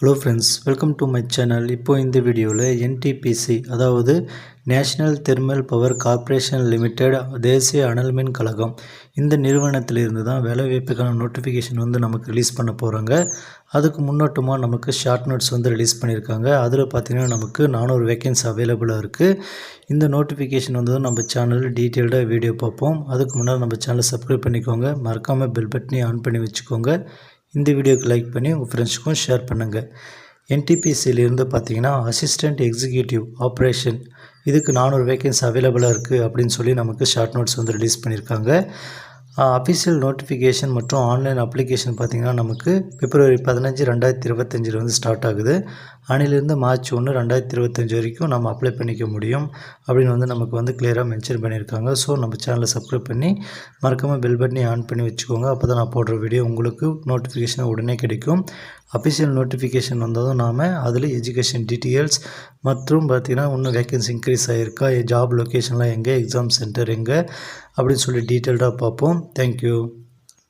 Hello friends, welcome to my channel. இப்போது இந்த வீடியோவில் என்டிபிசி அதாவது national thermal power corporation limited தேசிய அனல் மின் கழகம் இந்த நிறுவனத்திலிருந்து தான் வேலைவாய்ப்புக்கான நோட்டிஃபிகேஷன் நமக்கு ரிலீஸ் பண்ண போகிறாங்க. அதுக்கு முன்னோட்டமாக நமக்கு ஷார்ட் நோட்ஸ் ரிலீஸ் பண்ணியிருக்காங்க. அதில் பார்த்திங்கன்னா நமக்கு 400 வேக்கன்சி அவைலபிளாக இருக்குது. இந்த நோட்டிஃபிகேஷன் நம்ம சேனலில் டீட்டெயில்டாக வீடியோ பார்ப்போம். அதுக்கு முன்னாடி நம்ம சேனலை சப்ஸ்கிரைப் பண்ணிக்கோங்க. மறக்காமல் பெல் பட்டனையும் ஆன் பண்ணி வச்சுக்கோங்க. இந்த வீடியோக்கு லைக் பண்ணி உங்கள் ஃப்ரெண்ட்ஸுக்கும் ஷேர் பண்ணுங்கள். என்டிபிசியிலிருந்து பார்த்தீங்கன்னா அசிஸ்டண்ட் எக்ஸிக்யூட்டிவ் ஆப்ரேஷன் இதுக்கு 400 வேக்கன்சி அவைலபிளாக இருக்குது அப்படின்னு சொல்லி நமக்கு ஷார்ட் நோட்ஸ் ரிலீஸ் பண்ணியிருக்காங்க. அஃபிஷியல் நோட்டிஃபிகேஷன் மற்றும் ஆன்லைன் அப்ளிகேஷன் பார்த்திங்கன்னா நமக்கு பிப்ரவரி 15, 2025 ஸ்டார்ட் ஆகுது. அன்னிலிருந்து மார்ச் 1, 2025 வரைக்கும் நம்ம அப்ளை பண்ணிக்க முடியும் அப்படின்னு நமக்கு கிளியராக மென்ஷன் பண்ணியிருக்காங்க. ஸோ நம்ம சேனலை சப்ஸ்கிரைப் பண்ணி மறக்காமல் பெல் பட்டனை ஆன் பண்ணி வச்சுக்கோங்க. அப்போ தான் நான் போடுற வீடியோ உங்களுக்கு நோட்டிஃபிகேஷன் உடனே கிடைக்கும். அஃபிஷியல் நோட்டிஃபிகேஷன் வந்ததும் நாம் அதில் எஜுகேஷன் டீட்டெயில்ஸ் மற்றும் பார்த்திங்கன்னா இன்னும் வேக்கன்சி இன்க்ரீஸ் ஆகிருக்கா, ஜாப் லொக்கேஷன்லாம் எங்கே, எக்ஸாம் சென்டர் எங்கே அப்படின்னு சொல்லி டீட்டெயில்டாக பார்ப்போம். தேங்க்யூ.